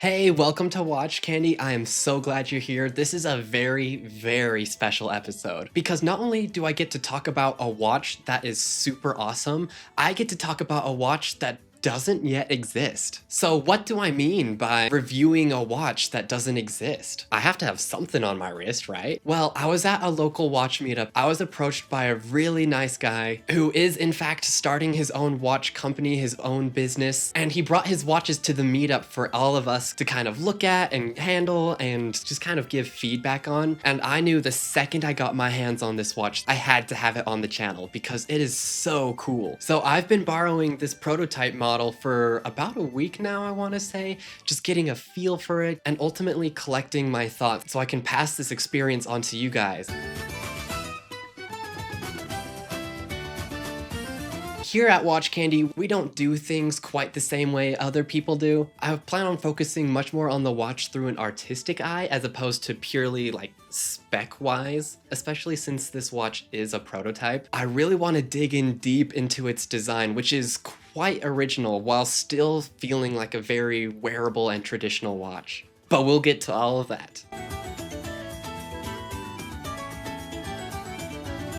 Hey, welcome to Watch Candy. I am so glad you're here. This is a very, very special episode because not only do I get to talk about a watch that is super awesome, I get to talk about a watch that doesn't yet exist. So what do I mean by reviewing a watch that doesn't exist? I have to have something on my wrist, right? Well, I was at a local watch meetup. I was approached by a really nice guy who is in fact starting his own watch company, his own business, and he brought his watches to the meetup for all of us to kind of look at and handle and just kind of give feedback on. And I knew the second I got my hands on this watch, I had to have it on the channel because it is so cool. So I've been borrowing this prototype model for about a week now, I want to say, just getting a feel for it and ultimately collecting my thoughts so I can pass this experience on to you guys. Here at Watch Candy, we don't do things quite the same way other people do. I plan on focusing much more on the watch through an artistic eye as opposed to purely like spec-wise, especially since this watch is a prototype. I really want to dig in deep into its design, which is quite original while still feeling like a very wearable and traditional watch. But we'll get to all of that.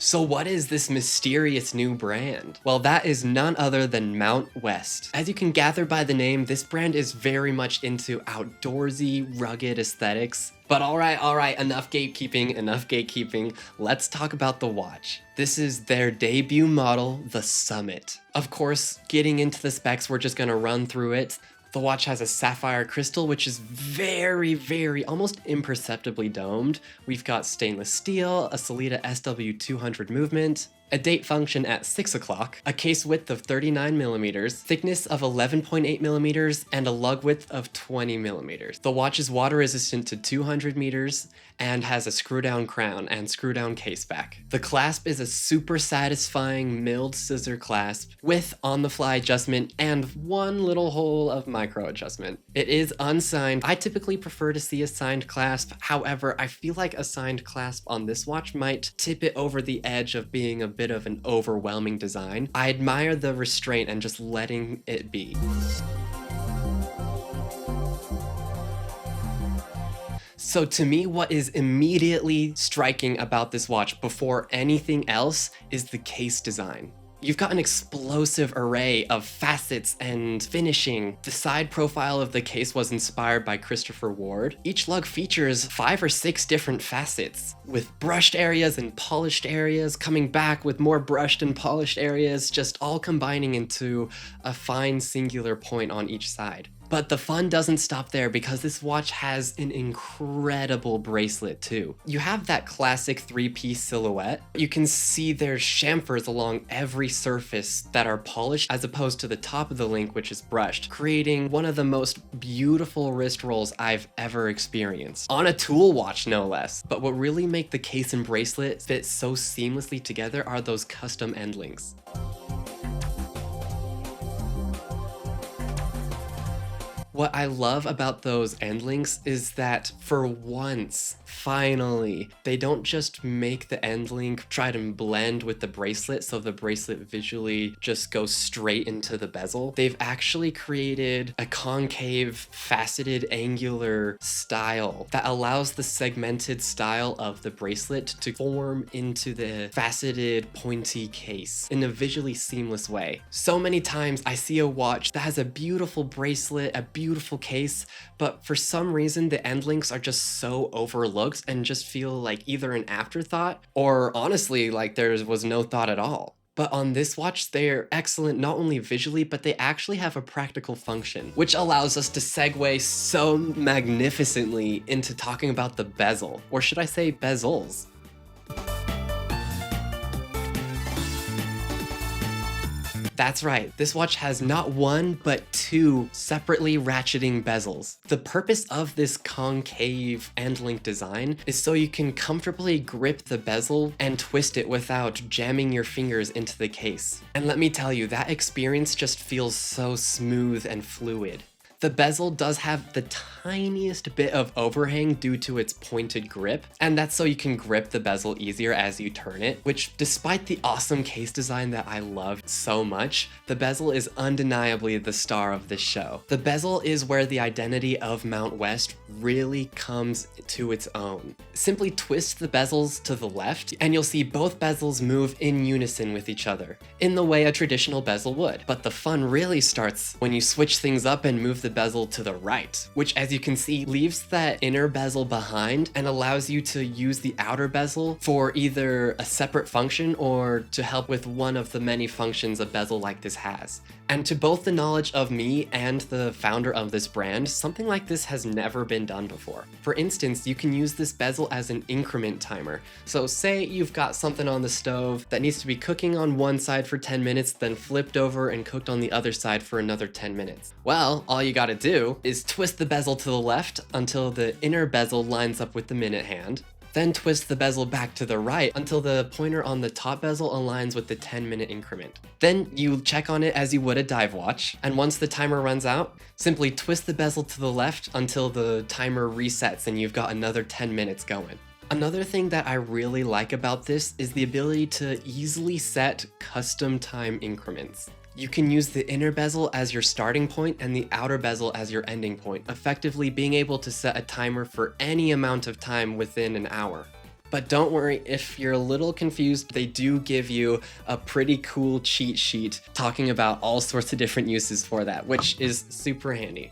So what is this mysterious new brand? Well, that is none other than Mount West. As you can gather by the name, this brand is very much into outdoorsy, rugged aesthetics. But all right, enough gatekeeping. Let's talk about the watch. This is their debut model, the Summit. Of course, getting into the specs, we're just gonna run through it. The watch has a sapphire crystal, which is very, almost imperceptibly domed. We've got stainless steel, a Sellita SW200 movement, a date function at 6 o'clock, a case width of 39mm, thickness of 11.8mm, and a lug width of 20mm. The watch is water resistant to 200 meters and has a screw down crown and screw down case back. The clasp is a super satisfying milled scissor clasp with on-the-fly adjustment and one little hole of micro adjustment. It is unsigned. I typically prefer to see a signed clasp. However, I feel like a signed clasp on this watch might tip it over the edge of being a bit of an overwhelming design. I admire the restraint and just letting it be. So to me, what is immediately striking about this watch before anything else is the case design. You've got an explosive array of facets and finishing. The side profile of the case was inspired by Christopher Ward. Each lug features 5 or 6 different facets, with brushed areas and polished areas, coming back with more brushed and polished areas, just all combining into a fine singular point on each side. But the fun doesn't stop there because this watch has an incredible bracelet too. You have that classic 3-piece silhouette. You can see there's chamfers along every surface that are polished as opposed to the top of the link, which is brushed, creating one of the most beautiful wrist rolls I've ever experienced. On a tool watch, no less. But what really make the case and bracelet fit so seamlessly together are those custom end links. What I love about those end links is that for once, finally, they don't just make the end link try to blend with the bracelet so the bracelet visually just goes straight into the bezel. They've actually created a concave, faceted, angular style that allows the segmented style of the bracelet to form into the faceted, pointy case in a visually seamless way. So many times I see a watch that has a beautiful bracelet, a beautiful case, but for some reason the end links are just so overlooked and just feel like either an afterthought or honestly like there was no thought at all. But on this watch, they're excellent not only visually, but they actually have a practical function, which allows us to segue so magnificently into talking about the bezel, or should I say bezels. That's right, this watch has not one, but 2 separately ratcheting bezels. The purpose of this concave end link design is so you can comfortably grip the bezel and twist it without jamming your fingers into the case. And let me tell you, that experience just feels so smooth and fluid. The bezel does have the tiniest bit of overhang due to its pointed grip, and that's so you can grip the bezel easier as you turn it, which despite the awesome case design that I love so much, the bezel is undeniably the star of this show. The bezel is where the identity of Mount West really comes to its own. Simply twist the bezels to the left, and you'll see both bezels move in unison with each other, in the way a traditional bezel would. But the fun really starts when you switch things up and move the bezel to the right, which as you can see leaves that inner bezel behind and allows you to use the outer bezel for either a separate function or to help with one of the many functions a bezel like this has. And to both the knowledge of me and the founder of this brand, something like this has never been done before. For instance, you can use this bezel as an increment timer. So say you've got something on the stove that needs to be cooking on one side for 10 minutes, then flipped over and cooked on the other side for another 10 minutes. Well, all you gotta do is twist the bezel to the left until the inner bezel lines up with the minute hand. Then twist the bezel back to the right until the pointer on the top bezel aligns with the 10-minute increment. Then you check on it as you would a dive watch, and once the timer runs out, simply twist the bezel to the left until the timer resets and you've got another 10 minutes going. Another thing that I really like about this is the ability to easily set custom time increments. You can use the inner bezel as your starting point and the outer bezel as your ending point, effectively being able to set a timer for any amount of time within an hour. But don't worry, if you're a little confused, they do give you a pretty cool cheat sheet talking about all sorts of different uses for that, which is super handy.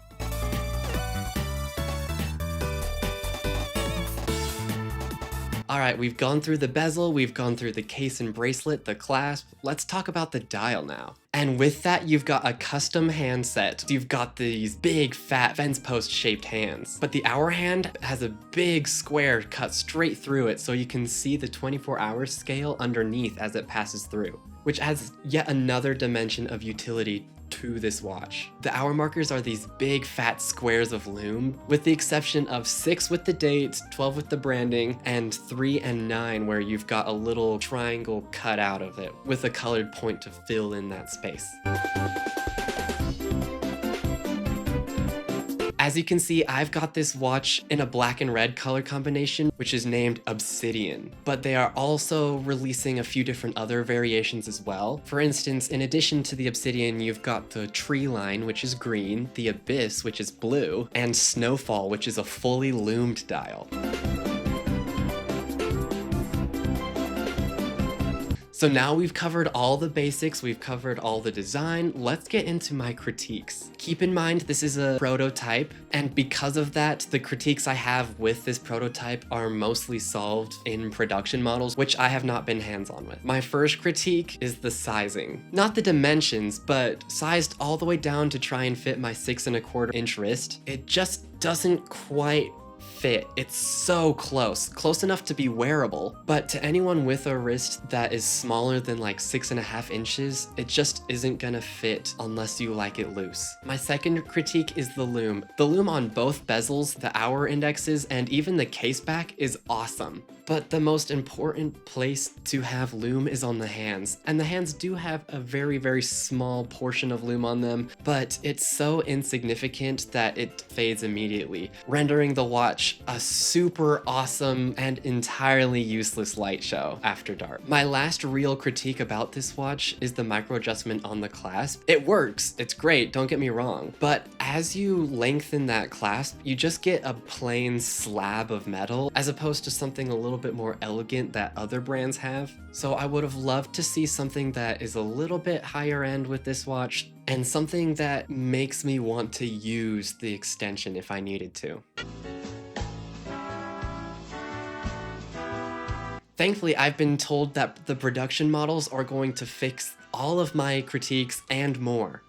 Alright, we've gone through the bezel, we've gone through the case and bracelet, the clasp. Let's talk about the dial now. And with that, you've got a custom handset. You've got these big, fat, fence post shaped hands. But the hour hand has a big square cut straight through it so you can see the 24-hour scale underneath as it passes through, which adds yet another dimension of utility to this watch. The hour markers are these big fat squares of lume, with the exception of 6 with the date, 12 with the branding, and 3 and 9 where you've got a little triangle cut out of it with a colored point to fill in that space. As you can see, I've got this watch in a black and red color combination, which is named Obsidian, but they are also releasing a few different other variations as well. For instance, in addition to the Obsidian, you've got the Tree Line, which is green, the Abyss, which is blue, and Snowfall, which is a fully loomed dial. So now we've covered all the basics, we've covered all the design, let's get into my critiques. Keep in mind this is a prototype, and because of that, the critiques I have with this prototype are mostly solved in production models, which I have not been hands-on with. My first critique is the sizing. Not the dimensions, but sized all the way down to try and fit my 6¼ inch wrist. It just doesn't quite fit. It's so close enough to be wearable, but to anyone with a wrist that is smaller than like 6½ inches, it just isn't gonna fit unless you like it loose. My second critique is the lume. The lume on both bezels, the hour indexes, and even the case back is awesome. But the most important place to have lume is on the hands, and the hands do have a very, very small portion of lume on them, but it's so insignificant that it fades immediately, rendering the watch a super awesome and entirely useless light show after dark. My last real critique about this watch is the micro adjustment on the clasp. It works, it's great, don't get me wrong, but as you lengthen that clasp, you just get a plain slab of metal as opposed to something a little bit more elegant that other brands have. So I would have loved to see something that is a little bit higher end with this watch, and something that makes me want to use the extension if I needed to. Thankfully, I've been told that the production models are going to fix all of my critiques and more.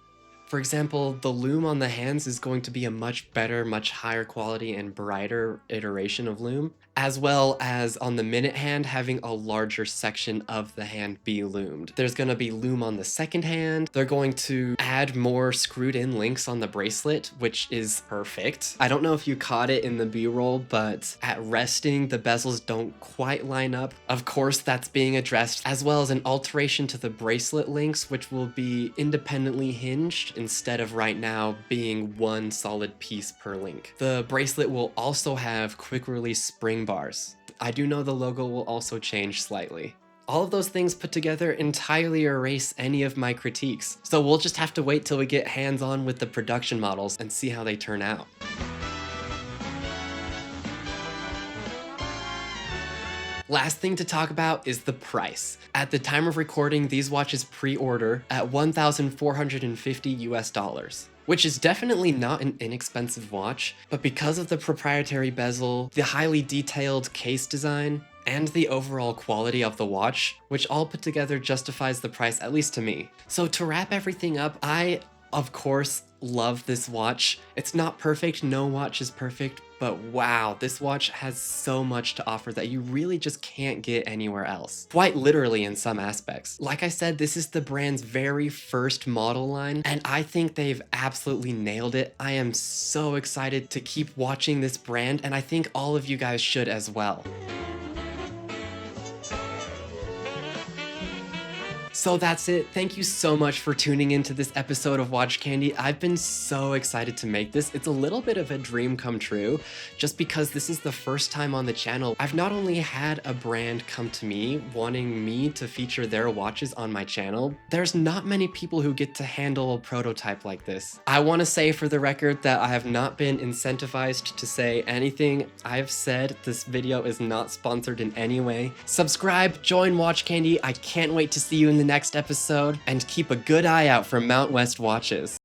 For example, the lume on the hands is going to be a much better, much higher quality and brighter iteration of lume, as well as on the minute hand having a larger section of the hand be loomed. There's going to be lume on the second hand. They're going to add more screwed in links on the bracelet, which is perfect. I don't know if you caught it in the B-roll, but at resting, the bezels don't quite line up. Of course, that's being addressed, as well as an alteration to the bracelet links, which will be independently hinged instead of right now being one solid piece per link. The bracelet will also have quick release spring bars. I do know the logo will also change slightly. All of those things put together entirely erase any of my critiques, so we'll just have to wait till we get hands-on with the production models and see how they turn out. Last thing to talk about is the price. At the time of recording, these watches pre-order at $1,450 US, which is definitely not an inexpensive watch, but because of the proprietary bezel, the highly detailed case design, and the overall quality of the watch, which all put together justifies the price, at least to me. So to wrap everything up, I, of course, love this watch. It's not perfect, no watch is perfect, but wow, this watch has so much to offer that you really just can't get anywhere else. Quite literally in some aspects. Like I said, this is the brand's very first model line, and I think they've absolutely nailed it. I am so excited to keep watching this brand, and I think all of you guys should as well. So that's it. Thank you so much for tuning into this episode of Watch Candy. I've been so excited to make this. It's a little bit of a dream come true, just because this is the first time on the channel I've not only had a brand come to me wanting me to feature their watches on my channel, there's not many people who get to handle a prototype like this. I want to say for the record that I have not been incentivized to say anything I've said. This video is not sponsored in any way. Subscribe, join Watch Candy. I can't wait to see you in the next episode, and keep a good eye out for Mount West watches.